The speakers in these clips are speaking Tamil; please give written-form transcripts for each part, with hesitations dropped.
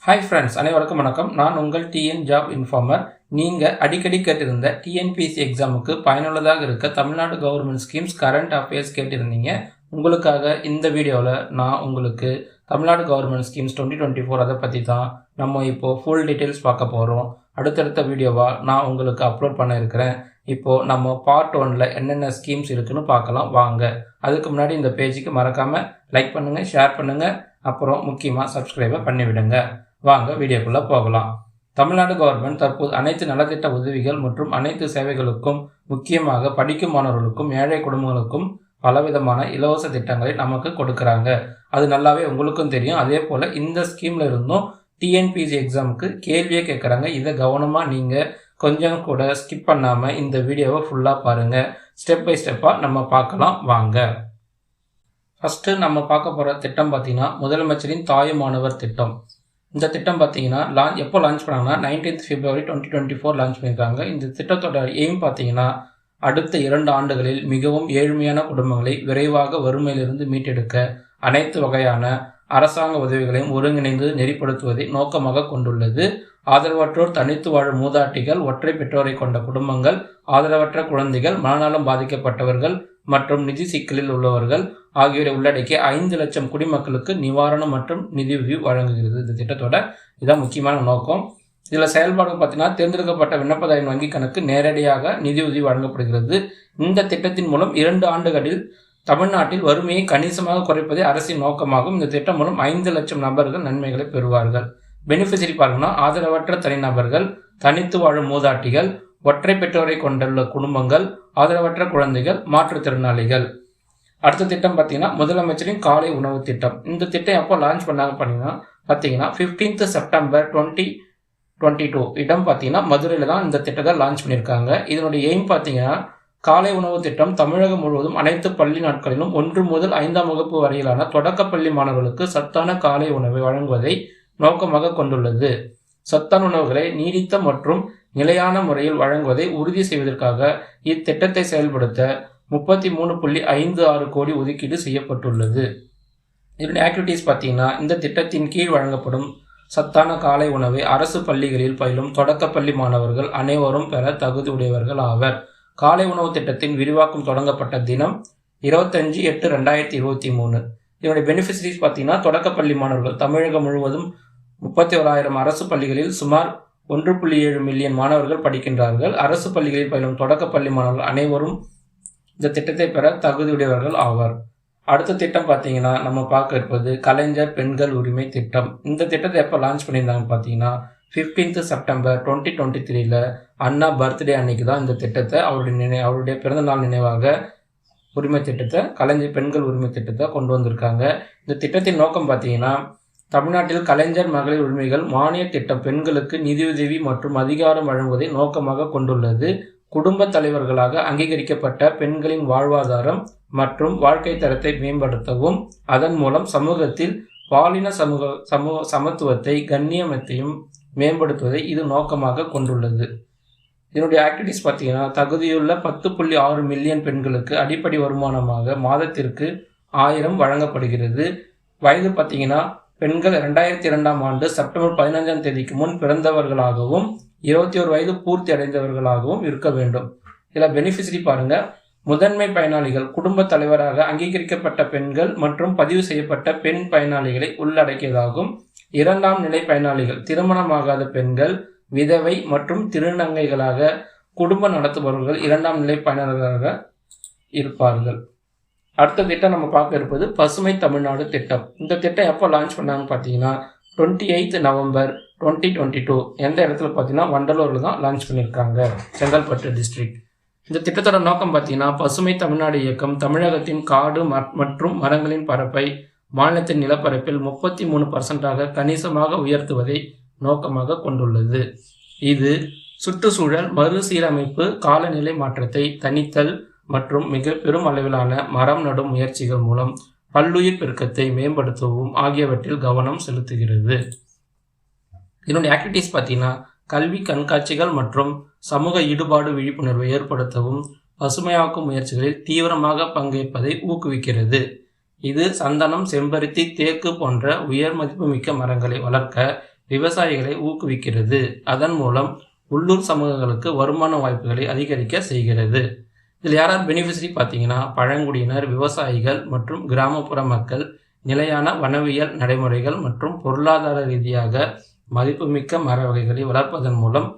ஹாய் ஃப்ரெண்ட்ஸ், அனைவருக்கும் வணக்கம். நான் உங்கள் டிஎன் ஜாப் இன்ஃபார்மர். நீங்கள் அடிக்கடி கேட்டிருந்த டிஎன்பிஎஸ்சி எக்ஸாமுக்கு பயனுள்ளதாக இருக்க Tamil Nadu government schemes current affairs கேட்டிருந்தீங்க. உங்களுக்காக இந்த வீடியோவில் நான் உங்களுக்கு தமிழ்நாடு கவர்மெண்ட் ஸ்கீம்ஸ் 2024 அதை பற்றி தான் நம்ம இப்போது ஃபுல் டீட்டெயில்ஸ் பார்க்க போகிறோம். அடுத்தடுத்த வீடியோவாக நான் உங்களுக்கு அப்லோட் பண்ண இருக்கிறேன். இப்போது நம்ம பார்ட் 1ல் என்னென்ன ஸ்கீம்ஸ் இருக்குன்னு பார்க்கலாம் வாங்க. அதுக்கு முன்னாடி இந்த பேஜுக்கு மறக்காமல் லைக் பண்ணுங்கள், ஷேர் பண்ணுங்கள், அப்புறம் முக்கியமாக சப்ஸ்கிரைபை பண்ணிவிடுங்க. வாங்க வீடியோக்குள்ளே போகலாம். தமிழ்நாடு கவர்மெண்ட் தற்போது அனைத்து நலத்திட்ட உதவிகள் மற்றும் அனைத்து சேவைகளுக்கும், முக்கியமாக படிக்கும் மாணவர்களுக்கும் ஏழை குடும்பங்களுக்கும் பலவிதமான இலவச திட்டங்களை நமக்கு கொடுக்குறாங்க. அது நல்லாவே உங்களுக்கும் தெரியும். அதே போல் இந்த ஸ்கீமில் இருந்தும் டிஎன்பிஎஸ்சி எக்ஸாமுக்கு கேள்வியே கேட்குறாங்க. இதை கவனமாக நீங்கள் கொஞ்சம் கூட ஸ்கிப் பண்ணாமல் இந்த வீடியோவை ஃபுல்லாக பாருங்கள். ஸ்டெப் பை ஸ்டெப்பாக நம்ம பார்க்கலாம் வாங்க. ஃபஸ்ட்டு நம்ம பார்க்க போகிற திட்டம் பார்த்திங்கன்னா முதலமைச்சரின் தாயுமானவர் திட்டம். இந்த திட்டம் பார்த்தீங்கன்னா எப்போ லான்ச் பண்ணாங்கன்னா 19th February 2024 லான்ச் பண்ணியிருக்காங்க. இந்த திட்டத்தோட எய்ம் பார்த்தீங்கன்னா அடுத்த 2 ஆண்டுகளில் மிகவும் ஏழ்மையான குடும்பங்களை விரைவாக வறுமையிலிருந்து மீட்டெடுக்க அனைத்து வகையான அரசாங்க உதவிகளையும் ஒருங்கிணைந்து நெறிப்படுத்துவதை நோக்கமாக கொண்டுள்ளது. ஆதரவற்றோர், தனித்து வாழும் மூதாட்டிகள், ஒற்றை பெற்றோரை கொண்ட குடும்பங்கள், ஆதரவற்ற குழந்தைகள், மனநலம் பாதிக்கப்பட்டவர்கள் மற்றும் நிதி சிக்கலில் உள்ளவர்கள் ஆகியோரை உள்ளடக்கிய 5 லட்சம் குடிமக்களுக்கு நிவாரணம் மற்றும் நிதியுதவி வழங்குகிறது. இந்த திட்டத்தோட இதான் முக்கியமான நோக்கம். இதில் செயல்பாடு பார்த்தீங்கன்னா தேர்ந்தெடுக்கப்பட்ட விண்ணப்பதாரின் வங்கி கணக்கு நேரடியாக நிதியுதவி வழங்கப்படுகிறது. இந்த திட்டத்தின் மூலம் 2 ஆண்டுகளில் தமிழ்நாட்டில் வறுமையை கணிசமாக குறைப்பதே அரசின் நோக்கமாகும். இந்த திட்டம் மூலம் 5 லட்சம் நபர்கள் நன்மைகளை பெறுவார்கள். பெனிஃபிஷரி பாருங்கன்னா ஆதரவற்ற தனிநபர்கள், தனித்து வாழும் மூதாட்டிகள், ஒற்றை பெற்றோரை கொண்டுள்ள குடும்பங்கள், ஆதரவற்ற குழந்தைகள், மாற்றுத்திறனாளிகள். அடுத்த திட்டம் பார்த்தீங்கன்னா முதலமைச்சரின் காலை உணவு திட்டம். இந்த திட்டம் எப்போ லான்ச் பண்ணாங்க பார்த்தீங்கன்னா 15th September 2022 இடம் பார்த்தீங்கன்னா மதுரையில் தான் இந்த திட்டத்தை லான்ச் பண்ணியிருக்காங்க. இதனுடைய எய்ம் பார்த்தீங்கன்னா காலை உணவு திட்டம் தமிழகம் முழுவதும் அனைத்து பள்ளி நாட்களிலும் 1 முதல் 5ஆம் வகுப்பு வரையிலான தொடக்கப்பள்ளி மாணவர்களுக்கு சத்தான காலை உணவை வழங்குவதை நோக்கமாக கொண்டுள்ளது. சத்தான உணவுகளை நீடித்த மற்றும் நிலையான முறையில் வழங்குவதை உறுதி செய்வதற்காக இத்திட்டத்தை செயல்படுத்த 33.56 கோடி ஒதுக்கீடு செய்யப்பட்டுள்ளது. இதனுடைய ஆக்டிவிட்டீஸ் பார்த்தீங்கன்னா இந்த திட்டத்தின் கீழ் வழங்கப்படும் சத்தான காலை உணவை அரசு பள்ளிகளில் பயிலும் தொடக்கப்பள்ளி மாணவர்கள் அனைவரும் பெற தகுதியுடையவர்கள் ஆவர். காலை உணவு திட்டத்தின் விரிவாக்கம் தொடங்கப்பட்ட தினம் 25/8/2023. இதனுடைய பெனிஃபிஷரிஸ் பார்த்தீங்கன்னா தொடக்கப்பள்ளி மாணவர்கள் தமிழகம் முழுவதும் 31,000 அரசு பள்ளிகளில் சுமார் 1.7 மில்லியன் மாணவர்கள் படிக்கின்றார்கள். அரசு பள்ளிகளில் பயிலும் தொடக்கப்பள்ளி மாணவர்கள் அனைவரும் இந்த திட்டத்தை பெற தகுதியுடையவர்கள் ஆவார். அடுத்த திட்டம் பார்த்தீங்கன்னா நம்ம பார்க்க இருப்பது கலைஞர் பெண்கள் உரிமை திட்டம். இந்த திட்டத்தை எப்போ லான்ச் பண்ணியிருந்தாங்க பார்த்தீங்கன்னா 15th September 2023 அண்ணா பர்த்டே அன்னைக்கு தான் இந்த திட்டத்தை அவருடைய பிறந்தநாள் நினைவாக உரிமை திட்டத்தை, கலைஞர் பெண்கள் உரிமை திட்டத்தை கொண்டு வந்திருக்காங்க. இந்த திட்டத்தின் நோக்கம் பார்த்தீங்கன்னா தமிழ்நாட்டில் கலைஞர் மகளிர் உரிமைகள் மானிய திட்டம் பெண்களுக்கு நிதியுதவி மற்றும் அதிகாரம் வழங்குவதை நோக்கமாக கொண்டுள்ளது. குடும்ப தலைவர்களாக அங்கீகரிக்கப்பட்ட பெண்களின் வாழ்வாதாரம் மற்றும் வாழ்க்கை தரத்தை மேம்படுத்தவும், அதன் மூலம் சமூகத்தில் பாலின சமத்துவத்தை, கண்ணியத்தையும் மேம்படுத்துவதை இது நோக்கமாக கொண்டுள்ளது. இதனுடைய ஆக்டிவிட்டிஸ் பார்த்தீங்கன்னா தகுதியுள்ள 10.6 மில்லியன் பெண்களுக்கு அடிப்படை வருமானமாக மாதத்திற்கு 1000 வழங்கப்படுகிறது. வயது பார்த்தீங்கன்னா பெண்கள் 2002ஆம் ஆண்டு செப்டம்பர் 15ஆம் தேதிக்கு முன் பிறந்தவர்களாகவும் 21 வயது பூர்த்தி அடைந்தவர்களாகவும் இருக்க வேண்டும். இதில் பெனிஃபிஷரி பாருங்க, முதன்மை பயனாளிகள் குடும்ப தலைவராக அங்கீகரிக்கப்பட்ட பெண்கள் மற்றும் பதிவு செய்யப்பட்ட பெண் பயனாளிகளை உள்ளடக்கியதாகும். 2ஆம் நிலை பயனாளிகள் திருமணமாகாத பெண்கள், விதவை மற்றும் திருநங்கைகளாக குடும்பம் நடத்துபவர்கள் 2ஆம் நிலை பயனாளர்களாக இருப்பார்கள். அடுத்த திட்டம் நம்ம பார்க்க இருப்பது பசுமை தமிழ்நாடு திட்டம். இந்த திட்டம் எப்போ லான்ச் பண்ணாங்க பார்த்தீங்கன்னா 28th November 2022. எந்த இடத்துல பார்த்தீங்கன்னா வண்டலூரில் தான் லான்ச் பண்ணியிருக்காங்க, செங்கல்பட்டு டிஸ்ட்ரிக்ட். இந்த திட்டத்தோட நோக்கம் பார்த்தீங்கன்னா பசுமை தமிழ்நாடு இயக்கம் தமிழகத்தின் காடு மற்றும் மரங்களின் பரப்பை மாநிலத்தின் நிலப்பரப்பில் 33% கணிசமாக உயர்த்துவதை நோக்கமாக கொண்டுள்ளது. இது சுற்றுச்சூழல் மறுசீரமைப்பு, காலநிலை மாற்றத்தை தணித்தல் மற்றும் மிக பெரும் அளவிலான மரம் நடும் முயற்சிகள் மூலம் பல்லுயிர் பெருக்கத்தை மேம்படுத்தவும் ஆகியவற்றில் கவனம் செலுத்துகிறது. இதனுடைய ஆக்டிவிட்டீஸ் பார்த்தீங்கன்னா கல்வி கண்காட்சிகள் மற்றும் சமூக ஈடுபாடு விழிப்புணர்வை ஏற்படுத்தவும் பசுமையாக்கும் முயற்சிகளில் தீவிரமாக பங்கேற்பதை ஊக்குவிக்கிறது. இது சந்தனம், செம்பருத்தி, தேக்கு போன்ற உயர் மதிப்புமிக்க மரங்களை வளர்க்க விவசாயிகளை ஊக்குவிக்கிறது. அதன் மூலம் உள்ளூர் சமூகங்களுக்கு வருமான வாய்ப்புகளை அதிகரிக்க செய்கிறது. இதில் யாரார் பெனிஃபிஷரி பார்த்தீங்கன்னா பழங்குடியினர், விவசாயிகள் மற்றும் கிராமப்புற மக்கள் நிலையான வனவியல் நடைமுறைகள் மற்றும் பொருளாதார ரீதியாக மதிப்புமிக்க மர வகைகளை வளர்ப்பதன் மூலம்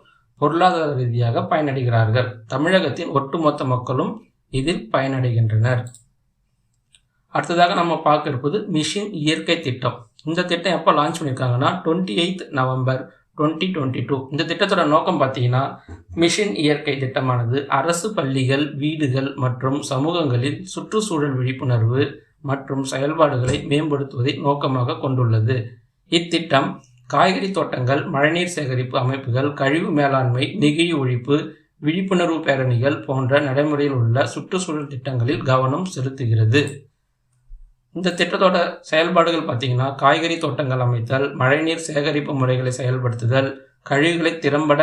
பொருளாதார ரீதியாக பயனடைகிறார்கள். தமிழகத்தின் ஒட்டுமொத்த மக்களும் இதில் பயனடைகின்றனர். அடுத்ததாக நம்ம பார்க்க இருப்பது மிஷன் இயற்கை திட்டம். இந்த திட்டம் எப்போ லான்ச் பண்ணியிருக்காங்கன்னா 28 நவம்பர் 2022. இந்த திட்டத்தோட நோக்கம் பார்த்தீங்கன்னா மிஷன் இயற்கை திட்டமானது அரசு பள்ளிகள், வீடுகள் மற்றும் சமூகங்களில் சுற்றுச்சூழல் விழிப்புணர்வு மற்றும் செயல்பாடுகளை மேம்படுத்துவதை நோக்கமாக கொண்டுள்ளது. இத்திட்டம் காய்கறி தோட்டங்கள், மழைநீர் சேகரிப்பு அமைப்புகள், கழிவு மேலாண்மை, நெகிழி ஒழிப்பு, விழிப்புணர்வு பேரணிகள் போன்ற நடைமுறையில் உள்ள சுற்றுச்சூழல் திட்டங்களில் கவனம் செலுத்துகிறது. இந்த திட்டத்தோட செயல்பாடுகள் பார்த்தீங்கன்னா காய்கறி தோட்டங்கள் அமைத்தல், மழைநீர் சேகரிப்பு முறைகளை செயல்படுத்துதல், கழிவுகளை திறம்பட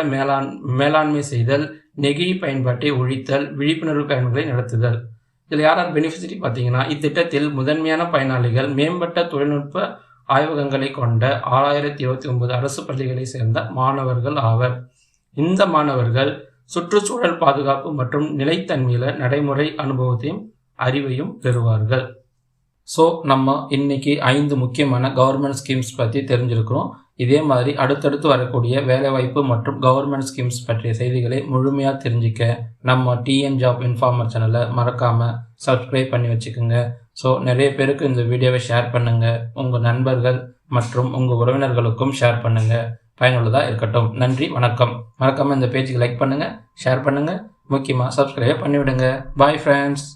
மேலாண்மை செய்தல், நெகிழி பயன்பாட்டை ஒழித்தல், விழிப்புணர்வு பேரணிகளை நடத்துதல். இதில் யாரார் பெனிஃபிஷரி பார்த்தீங்கன்னா இத்திட்டத்தில் முதன்மையான பயனாளிகள் மேம்பட்ட தொழில்நுட்ப ஆய்வகங்களை கொண்ட 6029 அரசு பள்ளிகளை சேர்ந்த மாணவர்கள் ஆவர். இந்த மாணவர்கள் சுற்றுச்சூழல் பாதுகாப்பு மற்றும் நிலைத்தன்மையில நடைமுறை அனுபவத்தையும் அறிவையும் பெறுவார்கள். ஸோ நம்ம இன்னைக்கு 5 முக்கியமான கவர்மெண்ட் ஸ்கீம்ஸ் பற்றி தெரிஞ்சிருக்கிறோம். இதே மாதிரி அடுத்தடுத்து வரக்கூடிய வேலைவாய்ப்பு மற்றும் கவர்மெண்ட் ஸ்கீம்ஸ் பற்றிய செய்திகளை முழுமையாக தெரிஞ்சுக்க நம்ம டிஎன் ஜாப் இன்ஃபார்மர் சேனலை மறக்காமல் சப்ஸ்கிரைப் பண்ணி வச்சுக்கோங்க. ஸோ நிறைய பேருக்கு இந்த வீடியோவை ஷேர் பண்ணுங்கள். உங்கள் நண்பர்கள் மற்றும் உங்கள் உறவினர்களுக்கும் ஷேர் பண்ணுங்கள். பயனுள்ளதாக இருக்கட்டும். நன்றி, வணக்கம். மறக்காமல் இந்த பேஜுக்கு லைக் பண்ணுங்கள், ஷேர் பண்ணுங்கள், முக்கியமாக சப்ஸ்கிரைப் பண்ணிவிடுங்க. Bye friends.